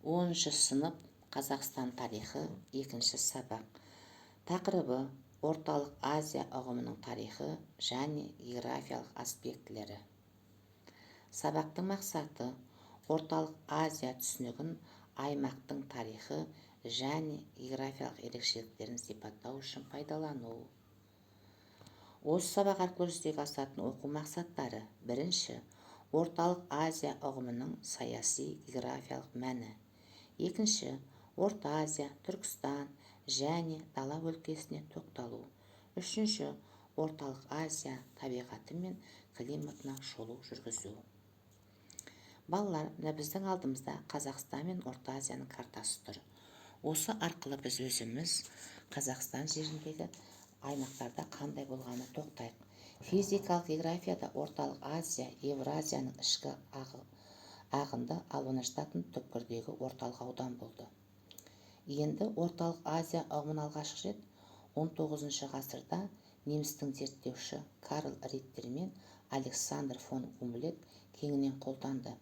10 сынып Қазақстан тарихы 2 сабақ. Тақырыбы Орталық Азия ұғымының тарихы және географиялық аспектілері. Сабақтың мақсаты Орталық Азия түсінігін аймақтың тарихы және географиялық ерекшеліктерін сипаттау үшін пайдалану. Осы сабақ арқылы жүзеге асатын оқу мақсаттары: бірінші, Орталық Азия ұғымының саяси географиялық мәні. Екінші, Орта Азия, Түркістан және дала өлкесіне тоқталу. Үшінші, Орталық Азия табиғаты мен климатына шолу жүргізу. Балалар, біздің алдымызда Қазақстан мен Орта Азияның картасы тұр. Осы арқылы біз өзіміз Қазақстан жеріндегі аймақтарда қандай болғаны тоқтайық. Физикалық географияда Орталық Азия Евразияның ішкі ағынды, ал оны жататын түкпірдегі орталық аудан болды. Енді Орталық Азия ұғымын алғашқы рет 19 ғасырда немістің зерттеуші Карл Риттер мен Александр фон Умлет кеңінен қолданды.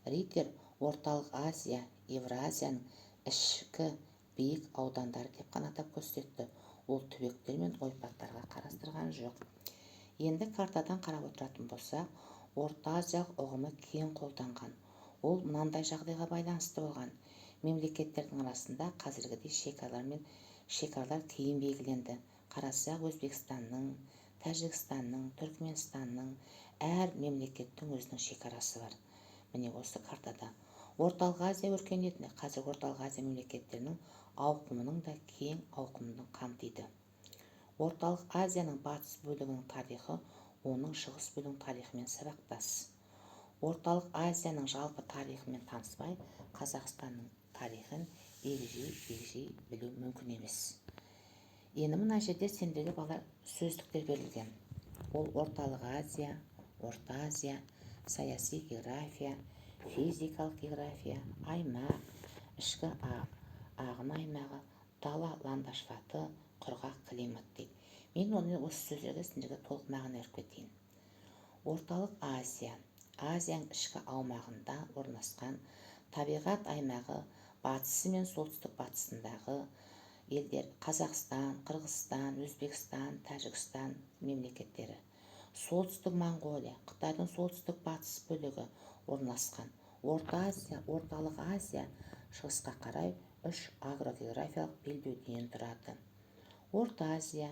Риттер Орталық Азия Евразияның ішкі биік аудандары деп қана атап көрсетті. Ол түбектер мен ойпаттарға қарастырған жоқ. Енді картадан қарап отыратын болсақ, Орта Азиялық ұғымы кең қолданған. Ол мынандай жағдайға байланысты болған: мемлекеттердің арасында қазіргідей шекаралар кейін белгіленді. Қарасақ, Өзбекстанның, Тәжікстанның, Түркменстанның әр мемлекеттің өзінің шекарасы бар. Міне осы картада Орталық Азия өркениетіне қазір Орталық Азия мемлекеттерінің ауқымының да кең ауқымын қамтиды. Орталық Азияның батыс бөлігінің тарихы оның шығыс бөлігінің тарихымен сабақтас. Орталық Азияның жалпы тарихымен таныспай, Қазақстанның тарихын егжей білу мүмкін емес. Енді мына жерде сендерге балалар сөздіктер берілген. Ол Орталық Азия, Орта Азия, саяси география, физикалық география, аймақ, ішкі ағын аймағы, дала ландшафты, құрғақ климат дейді. Мен осы сөздерге сендерге толық мағына беріп кетейін. Орталық Азия Азияның ішкі аумағында орналасқан табиғат аймағы. Батысы мен солтүстік батысындағы елдер Қазақстан, Қырғызстан, Өзбекстан, Тәжікстан мемлекеттері. Солтүстік Моңғолия, Қытайдың солтүстік батыс бөлігі орналасқан. Орталық Азия шығысқа қарай 3 агрогеографиялық белдеуден тұрады. Орта Азия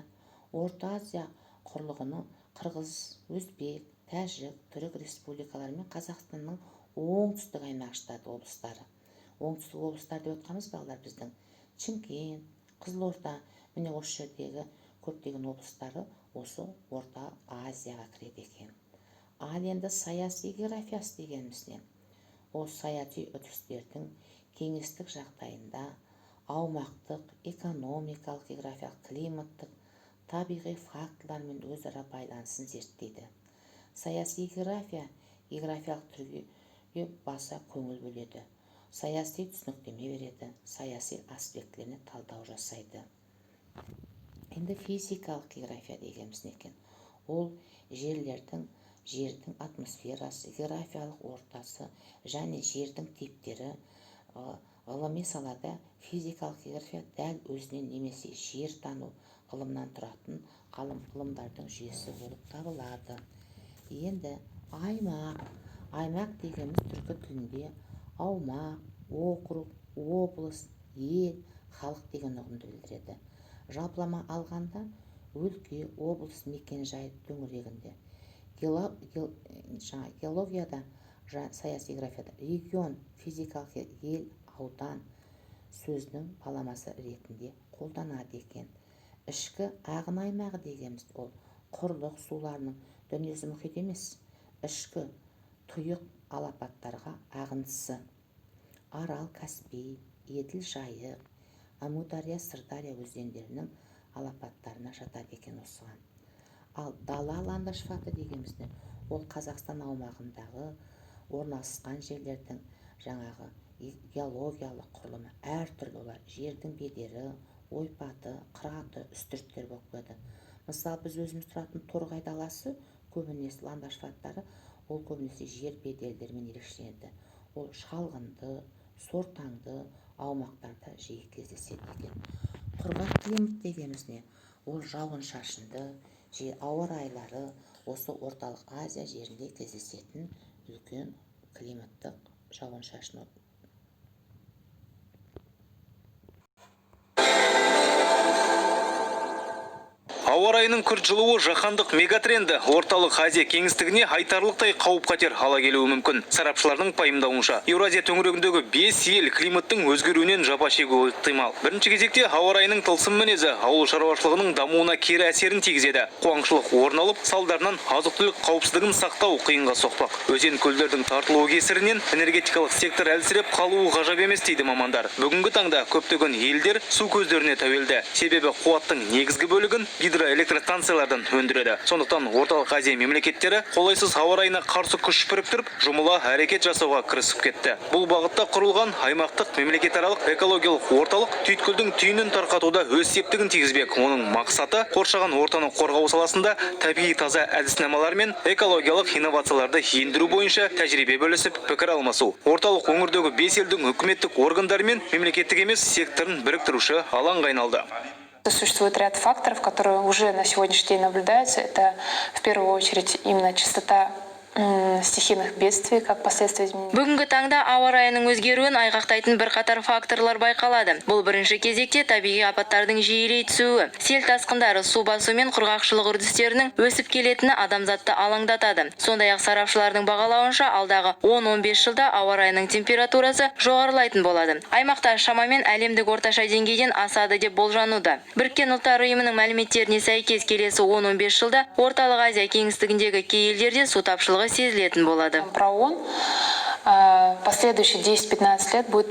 құрлығының Қырғыз, Өзбек, Тәжік, Түрік республикалары мен Қазақстанның оңтүстік аймақ штат облыстары. Оңтүстік облыстар деп отқанымыз балалар біздің Шымкент, Қызылорда, міне осы жердегі көптеген облыстары осы Орта Азияға кіреді екен. Ал енді саяси географиясы дегеніміз не? Ол саяси үрдістердің кеңістік жағдайында аумақтық, экономикалық, географиялық, климаттық, табиғи фактылармен өзара байланысын зерттейді. Саяси география географиялық түрге баса көңіл бөледі. Саяси түсініктеме береді, саяси аспектілеріне талдау жасайды. Енді физикалық география дегеніміз не екен? Ол жердің атмосферасы, географиялық ортасы және жердің типтері. Ғылыми салада физикалық география дәл өзінен немесе жер тану ғылымнан тұратын ғылымдардың жүйесі болып табылады. Енді аймақ дегеніміз түркі тілінде аумақ, округ, облыс, ел, халық деген ұғымды білдіреді. Жалпылама алғанда өлке, облыс, мекен-жай төңірегінде. Геологияда, саяси географияда регион, физикалық ел, аудан сөзінің баламасы ретінде қолданады екен. Ішкі ағын аймағы дегеніміз ол құрлық суларының дүниесі мұхит емес, ішкі тұйық алапаттарға ағындысы. Арал, Каспий, Еділ, Жайық, Әмудария, Сырдария өзендерінің алапаттарына жатады екен осыған. Ал дала ландшафты дегеніміз ол Қазақстан аумағындағы орналасқан жерлердің жаңағы геологиялық құрылымы әртүрлі олар. Жердің бедері, ойпаты, қыраты, үстірттер болып келеді. Мысалы, біз өзіміз тұратын Торғай даласы көбінесе ландшафттары ол көбінесе жер бедерлерімен ерекшеленеді. Ол шалғынды, сортаңды аумақтарда жиі кездеседі екен. Құрғақ климат дегеніміз не? Ол жауын-шашынды ауа райлары осы орталық Азия жерінде кездесетін үлкен климаттық жауын-шашын. Ауа райының күрт жылуы жаһандық мегатренді орталық Азия кеңістігіне айтарлықтай қауіп-қатер ала келуі мүмкін. Сарапшылардың пайымдауынша, Еуразия төңірегіндегі 5 ел климаттың өзгеруінен жапа шегуі ықтимал. Бірінші кезекте ауа райының тылсым мінезі ауыл шаруашылығының дамуына кері әсерін тигізеді. Қуаңшылық орын алып, салдарынан азық-түлік қауіпсіздігін сақтау қиынға соқпақ. Өзен көлдердің тартылуы кесірінен энергетикалық сектор әлсіреп қалуы ғажап емес дейді мамандар. Бүгінгі таңда көптеген елдер су көздеріне тәуелді. Себебі қуаттың негізгі бөлігін электростанциялардан өндіреді. Сондықтан орталық Азия мемлекеттері қолайсыз ауа райына қарсы күш біріктіріп, жұмыла әрекет жасауға кірісіп кетті. Бұл бағытта құрылған аймақтық мемлекетаралық экологиялық орталық түйткілдің түйінін тарқатуда өз септігін тигізбек. Оның мақсаты қоршаған ортаны қорғау саласында табиғи таза әдіснамалар мен экологиялық инновацияларды ендіру бойынша тәжірибе бөлісіп, пікір алмасу. Орталық өңірдегі 5 елдің үкіметтік органдары мен мемлекеттік емес секторын біріктіруші алаңға айналды. Существует ряд факторов, которые уже на сегодняшний день наблюдаются. Это в первую очередь именно частота стихийных бедствий, как последствия изменений. Бүгінгі таңда ауа райының өзгеруін айғақтайтын бірқатар факторлар байқалады. Бұл бірінші кезекте табиғи апаттардың жиілей түсуі, сел тасқындары, су басу мен құрғақшылық үрдістерінің өсіп келетіні адамзатты алаңдатады. Сондай-ақ сарапшылардың бағалауынша алдағы 10-15 жылда ауа райының температурасы жоғарылайтын болады. Аймақта шамамен әлемдік орташа деңгейден асады деп болжануда. Біріккен ұлттар ұйымының мәліметтеріне сәйкес келесі 10-15 жылда орталық Азия кеңістігіндегі кей елдерде су тапшылығы сезілетін болады. Про ООН последующие 10-15 лет будет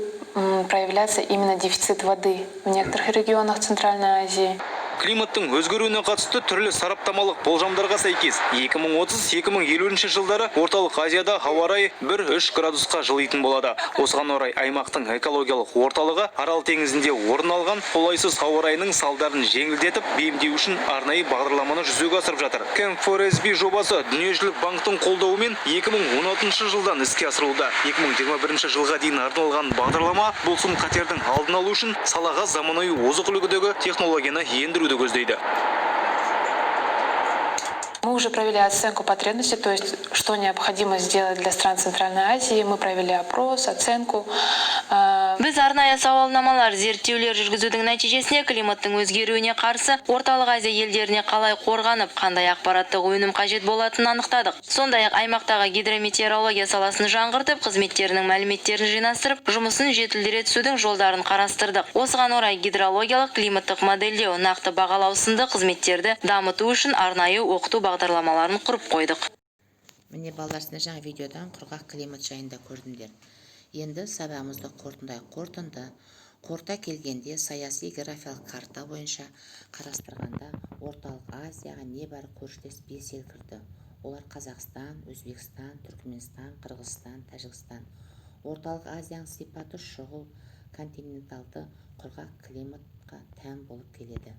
проявляться именно дефицит воды в некоторых регионах Центральной Азии. Климаттың өзгеруіне қатысты түрлі сараптамалық болжамдарға сәйкес 2030-2050 жылдары орталық Азияда ауа райы 1-3 градусқа жылитын болады. Осыған орай аймақтың экологиялық орталығы Арал теңізінде орын алған қолайсыз ауа райының салдарын жеңілдетіп, бейімдеу үшін арнайы бағдарламаны жүзеге асырып жатыр. Camp4SB жобасы Дүниежүзілік банктың қолдауымен 2016 жылдан іске асырылуда. 2021 жылға дейін арналған бағдарлама бұл сын қатердің алдын алу үшін салаға заманауи озық үлгідегі технологияны ендіруді көздейді. Мы уже провели оценку потребностей, то есть что необходимо сделать для стран Центральной Азии. Мы провели опрос, оценку. Біз арнайы сауалнамалар, зерттеулер жүргізудің нәтижесінде климаттың өзгеруіне қарсы орталық Азия елдеріне қалай қорғанып, қандай ақпараттық өнім қажет болатынын анықтадық. Сондай-ақ аймақтағы гидрометеорология саласын жаңғыртып, қызметтерінің мәліметтерін жинастырып, жұмысын жетілдіре түсудің жолдарын қарастырдық. Осыған орай гидрологиялық климаттық модельдеу, нақты бағалау сынды қызметтерді дамыту үшін арнайы оқыту бағдарламаларын құрып қойдық. Міне балдарсына жаңа видеодан құрғақ климат жайында көрдіңдер. Енді сабағымызды қорыта келгенде саяси географиялық карта бойынша қарастырғанда орталық Азияға небәрі көршілес 5 ел кірді. Олар Қазақстан, Өзбекстан, Түркменстан, Қырғызстан, Тәжікстан. Орталық Азияның сипаты шұғыл континенталды құрғақ климатқа тән болып келеді.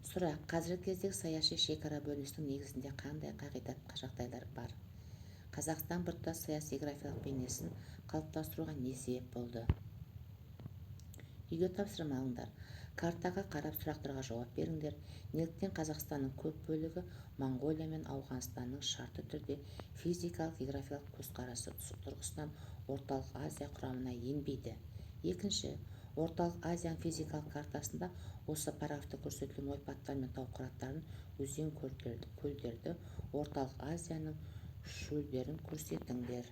Сұрақ: қазіргі кездегі саяси шекара бөлінісінің негізінде қандай қағидат жағдайлар бар? Қазақстан біртұтас саяси географиялық бейнесін қалыптастыруға не себеп болды? Үйге тапсырма алыңдар. Картаға қарап сұрақтарға жауап беріңдер. Неліктен Қазақстанның көп бөлігі Моңғолия мен Ауғанстанның шартты түрде физикалық географиялық көзқарасы тұрғысынан орталық Азия құрамына енбейді? Екінші, орталық Азияның физикалық картасында осы параграфта көрсетілген ойпаттар мен тау-қыраттарын, өзен көлдерді, орталық Азияның шөлдерін көрсетіңдер.